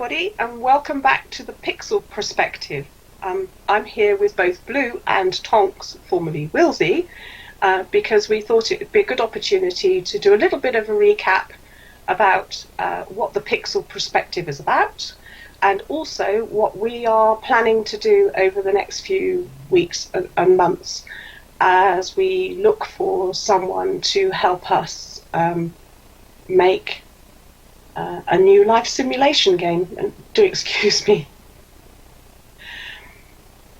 everybody, and welcome back to the Pixel Prospective. I'm here with both Blue and Tonks, formerly Wilsey, because we thought it would be a good opportunity to do a little bit of a recap about what the Pixel Prospective is about, and also what we are planning to do over the next few weeks and months as we look for someone to help us make a new life simulation game. And do excuse me.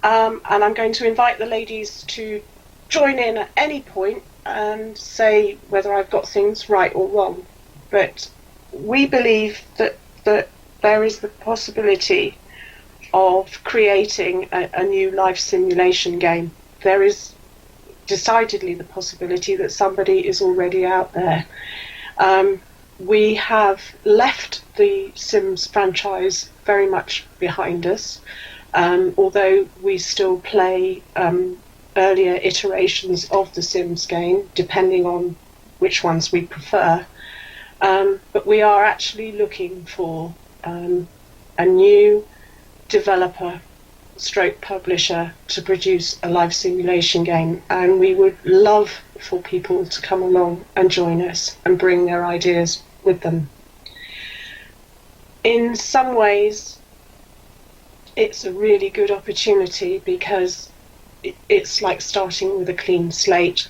And I'm going to invite the ladies to join in at any point and say whether I've got things right or wrong. But we believe that there is the possibility of creating a new life simulation game. There is decidedly the possibility that somebody is already out there. We have left the Sims franchise very much behind us, although we still play earlier iterations of the Sims game, depending on which ones we prefer. But we are actually looking for a new developer stroke publisher to produce a life simulation game, and we would love for people to come along and join us and bring their ideas with them. In some ways, it's a really good opportunity because it's like starting with a clean slate.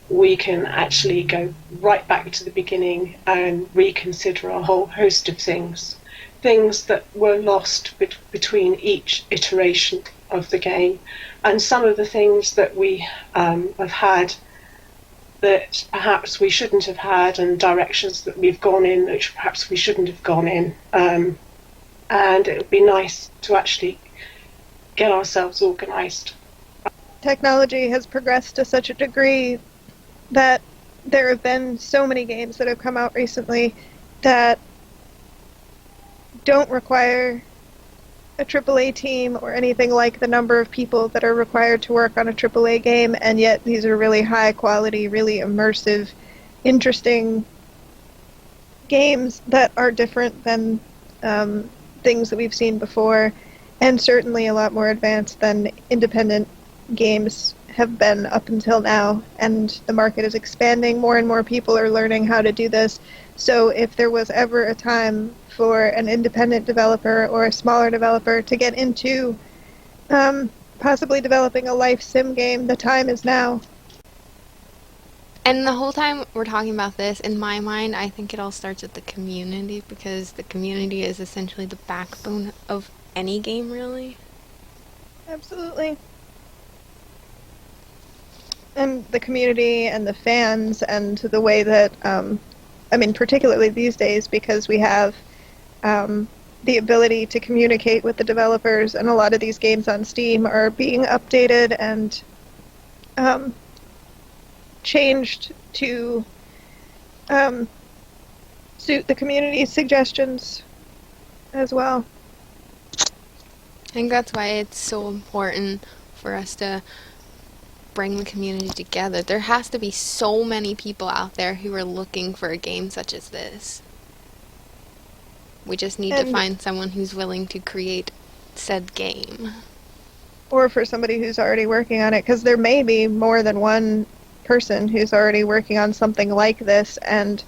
We can actually go right back to the beginning and reconsider a whole host of things that were lost between each iteration of the game, and some of the things that we have had that perhaps we shouldn't have had, and directions that we've gone in which perhaps we shouldn't have gone in. And it would be nice to actually get ourselves organised. Technology has progressed to such a degree that there have been so many games that have come out recently that don't require a AAA team or anything like the number of people that are required to work on a AAA game, and yet these are really high quality, really immersive, interesting games that are different than things that we've seen before, and certainly a lot more advanced than independent games have been up until now. And the market is expanding. More and more people are learning how to do this. So if there was ever a time for an independent developer or a smaller developer to get into possibly developing a life sim game, the time is now. And the whole time we're talking about this, in my mind, I think it all starts with the community, because the community is essentially the backbone of any game, really. Absolutely. And the community and the fans and the way that, particularly these days, because we have the ability to communicate with the developers, and a lot of these games on Steam are being updated and changed to suit the community's suggestions as well. I think that's why it's so important for us to bring the community together. There has to be so many people out there who are looking for a game such as this. We just need to find someone who's willing to create said game. Or for somebody who's already working on it, because there may be more than one person who's already working on something like this, and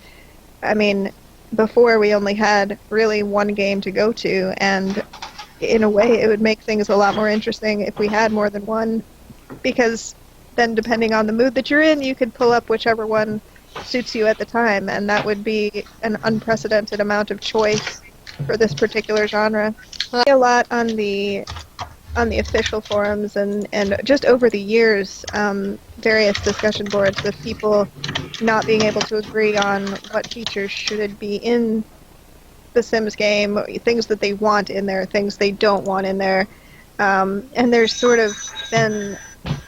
before we only had really one game to go to, and in a way it would make things a lot more interesting if we had more than one, because then depending on the mood that you're in, you could pull up whichever one suits you at the time, and that would be an unprecedented amount of choice for this particular genre. A lot on the official forums and just over the years, various discussion boards with people not being able to agree on what features should be in the Sims game, things that they want in there, things they don't want in there. And there's sort of been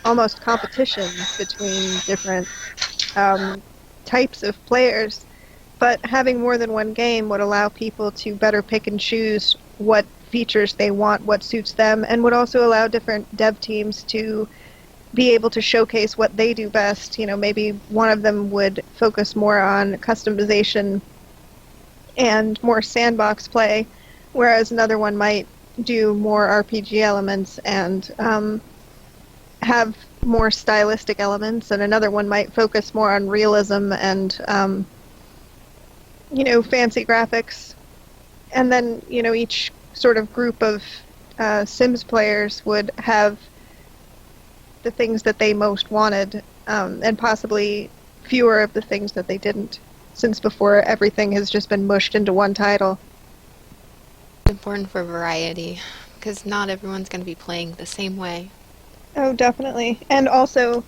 almost competition between different types of players. But having more than one game would allow people to better pick and choose what features they want, what suits them, and would also allow different dev teams to be able to showcase what they do best. Maybe one of them would focus more on customization and more sandbox play, whereas another one might do more RPG elements and have more stylistic elements, and another one might focus more on realism and fancy graphics. And then each sort of group of Sims players would have the things that they most wanted, and possibly fewer of the things that they didn't, since before everything has just been mushed into one title. It's important for variety, because not everyone's going to be playing the same way. Oh, definitely. And also,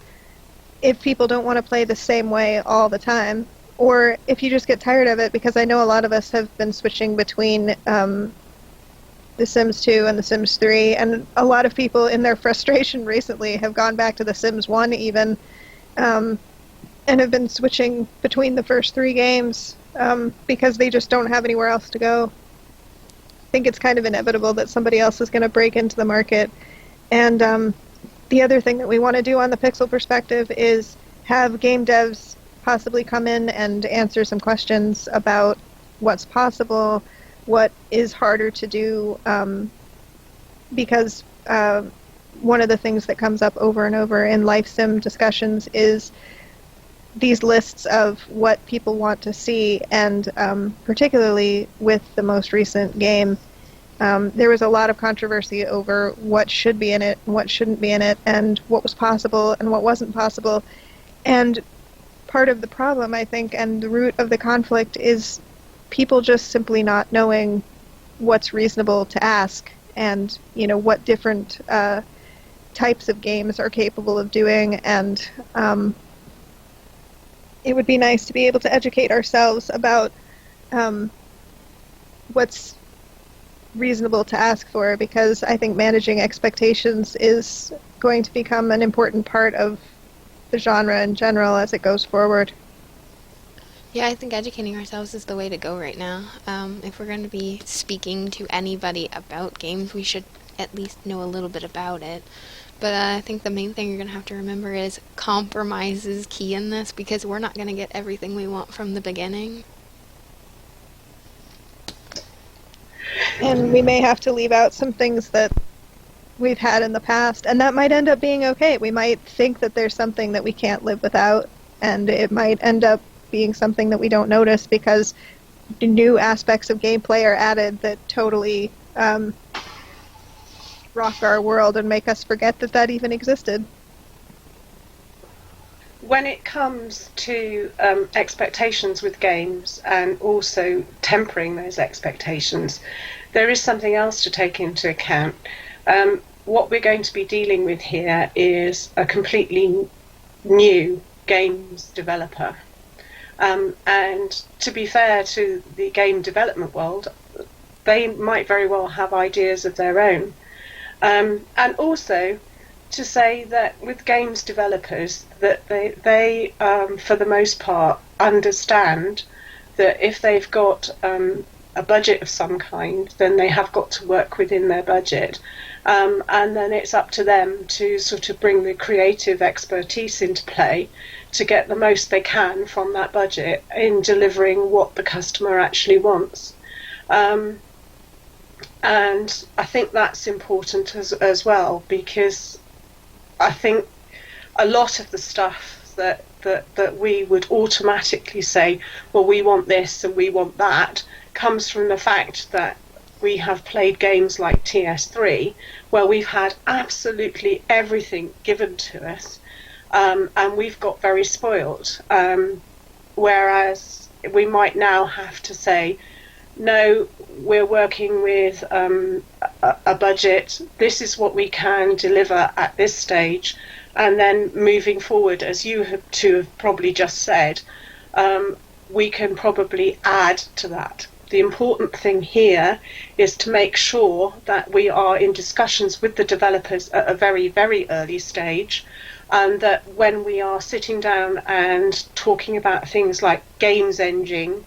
if people don't want to play the same way all the time, or if you just get tired of it, because I know a lot of us have been switching between The Sims 2 and The Sims 3, and a lot of people in their frustration recently have gone back to The Sims 1 even, and have been switching between the first 3 games because they just don't have anywhere else to go. I think it's kind of inevitable that somebody else is going to break into the market. And the other thing that we want to do on the Pixel Perspective is have game devs possibly come in and answer some questions about what's possible, what is harder to do, because one of the things that comes up over and over in life sim discussions is these lists of what people want to see, and particularly with the most recent game, there was a lot of controversy over what should be in it and what shouldn't be in it, and what was possible and what wasn't possible. And part of the problem, I think, and the root of the conflict is people just simply not knowing what's reasonable to ask, and what different types of games are capable of doing. And it would be nice to be able to educate ourselves about what's reasonable to ask for, because I think managing expectations is going to become an important part of the genre in general as it goes forward. Yeah, I think educating ourselves is the way to go right now. If we're going to be speaking to anybody about games, we should at least know a little bit about it. But I think the main thing you're going to have to remember is compromise is key in this, because we're not going to get everything we want from the beginning. And we may have to leave out some things that we've had in the past, and that might end up being okay. We might think that there's something that we can't live without, and it might end up being something that we don't notice because new aspects of gameplay are added that totally rock our world and make us forget that that even existed. When it comes to expectations with games, and also tempering those expectations, there is something else to take into account. What we're going to be dealing with here is a completely new games developer. And to be fair to the game development world, they might very well have ideas of their own. And also to say that with games developers, that they for the most part, understand that if they've got a budget of some kind, then they have got to work within their budget. And then it's up to them to sort of bring the creative expertise into play to get the most they can from that budget in delivering what the customer actually wants. And I think that's important as well, because I think a lot of the stuff that we would automatically say, well, we want this and we want that, comes from the fact that we have played games like TS3, where we've had absolutely everything given to us, and we've got very spoiled. Whereas we might now have to say, no, we're working with a budget, this is what we can deliver at this stage, and then moving forward, as you have probably just said, we can probably add to that. The important thing here is to make sure that we are in discussions with the developers at a very, very early stage, and that when we are sitting down and talking about things like games engines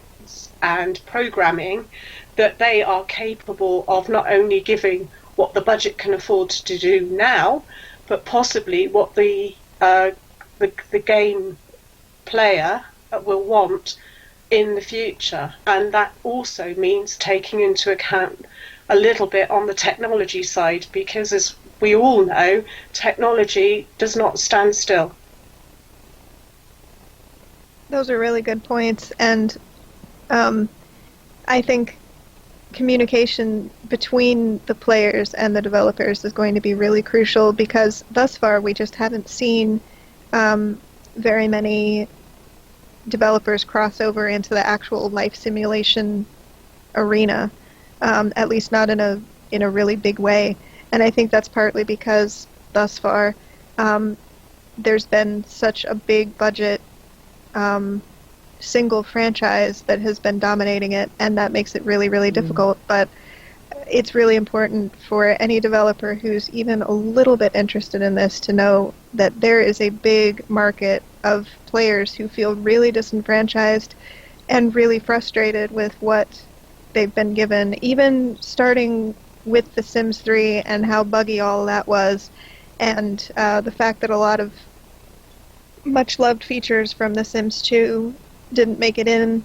and programming, that they are capable of not only giving what the budget can afford to do now, but possibly what the game player will want in the future, and that also means taking into account a little bit on the technology side, because as we all know, technology does not stand still. Those are really good points, and I think communication between the players and the developers is going to be really crucial, because thus far we just haven't seen very many developers cross over into the actual life simulation arena, at least not in a really big way. And I think that's partly because thus far there's been such a big budget single franchise that has been dominating it, and that makes it really, really difficult. But it's really important for any developer who's even a little bit interested in this to know that there is a big market of players who feel really disenfranchised and really frustrated with what they've been given, even starting with The Sims 3 and how buggy all that was, and the fact that a lot of much-loved features from The Sims 2 didn't make it in.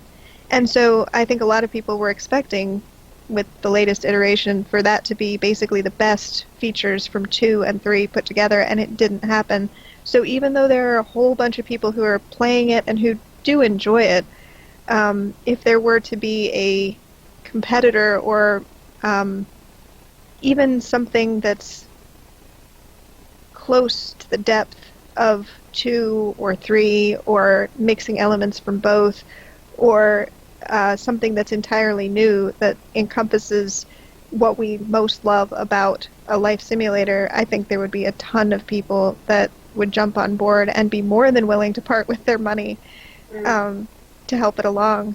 And so I think a lot of people were expecting, with the latest iteration, for that to be basically the best features from 2 and 3 put together, and it didn't happen. So even though there are a whole bunch of people who are playing it and who do enjoy it, if there were to be a competitor or even something that's close to the depth of 2 or 3, or mixing elements from both, or something that's entirely new that encompasses what we most love about a life simulator, I think there would be a ton of people that would jump on board and be more than willing to part with their money to help it along.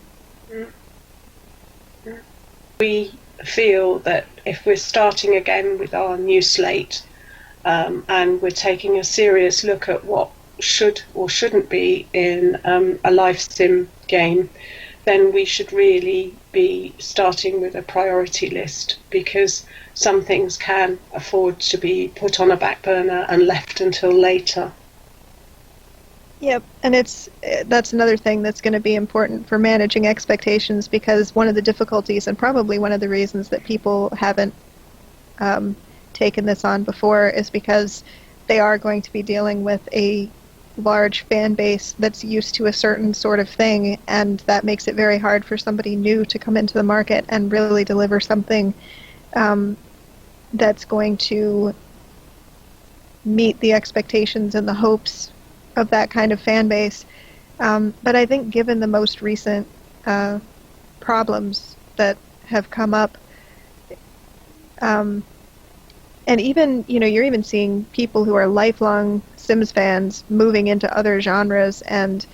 We feel that if we're starting again with our new slate, and we're taking a serious look at what should or shouldn't be in a life sim game, then we should really be starting with a priority list, because some things can afford to be put on a back burner and left until later. Yep, and that's another thing that's going to be important for managing expectations, because one of the difficulties, and probably one of the reasons that people haven't taken this on before, is because they are going to be dealing with a large fan base that's used to a certain sort of thing, and that makes it very hard for somebody new to come into the market and really deliver something that's going to meet the expectations and the hopes of that kind of fan base. But I think given the most recent problems that have come up, and even, you're even seeing people who are lifelong Sims fans moving into other genres and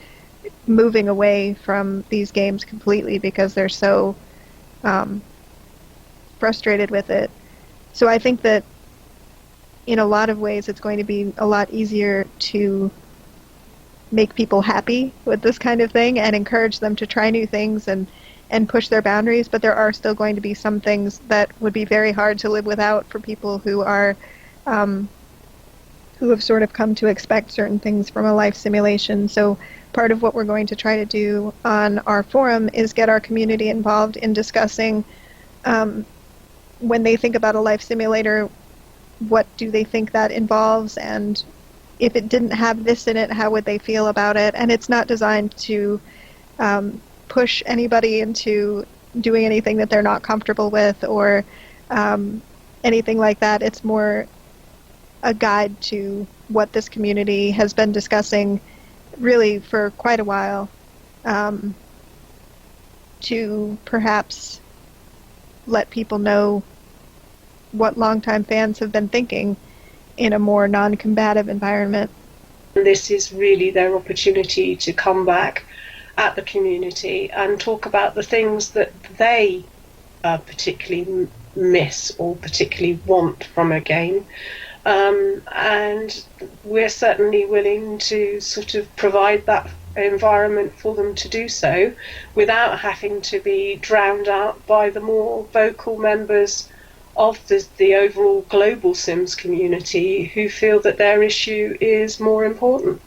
moving away from these games completely because they're so frustrated with it. So I think that in a lot of ways it's going to be a lot easier to make people happy with this kind of thing and encourage them to try new things and push their boundaries, but there are still going to be some things that would be very hard to live without for people who are who have sort of come to expect certain things from a life simulation. So part of what we're going to try to do on our forum is get our community involved in discussing when they think about a life simulator, what do they think that involves, and if it didn't have this in it, how would they feel about it? And it's not designed to push anybody into doing anything that they're not comfortable with or anything like that. It's more a guide to what this community has been discussing really for quite a while, to perhaps let people know what longtime fans have been thinking in a more non-combative environment. This is really their opportunity to come back at the community and talk about the things that they particularly miss or particularly want from a game. And we're certainly willing to sort of provide that environment for them to do so without having to be drowned out by the more vocal members of the overall global Sims community who feel that their issue is more important.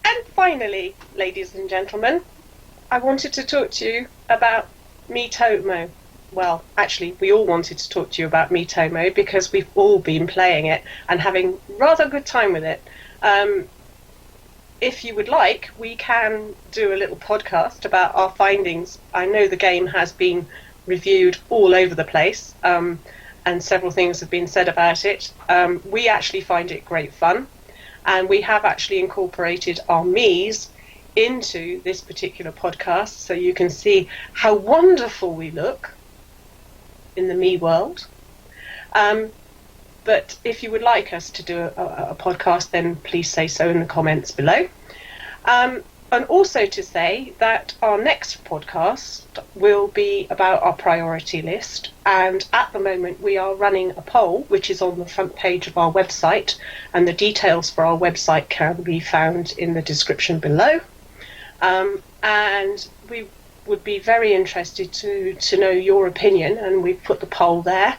And finally, ladies and gentlemen, I wanted to talk to you about Miitomo. Well, actually, we all wanted to talk to you about Miitomo because we've all been playing it and having rather a good time with it. If you would like, we can do a little podcast about our findings. I know the game has been reviewed all over the place, and several things have been said about it. We actually find it great fun, and we have actually incorporated our Miis into this particular podcast so you can see how wonderful we look in the Mii world. But if you would like us to do a podcast, then please say so in the comments below. And also to say that our next podcast will be about our priority list. And at the moment we are running a poll, which is on the front page of our website. And the details for our website can be found in the description below. And we would be very interested to know your opinion, and we've put the poll there,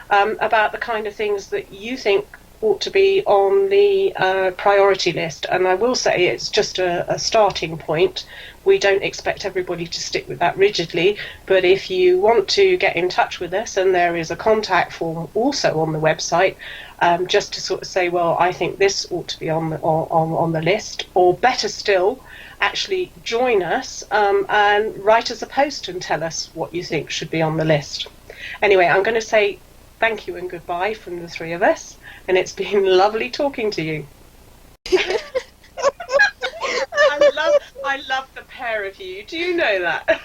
about the kind of things that you think ought to be on the priority list. And I will say it's just a starting point. We don't expect everybody to stick with that rigidly, but if you want to get in touch with us, and there is a contact form also on the website, just to sort of say, well, I think this ought to be on the list, or better still, actually join us and write us a post and tell us what you think should be on the list. Anyway, I'm going to say thank you and goodbye from the three of us, and it's been lovely talking to you. I love the pair of you. Do you know that?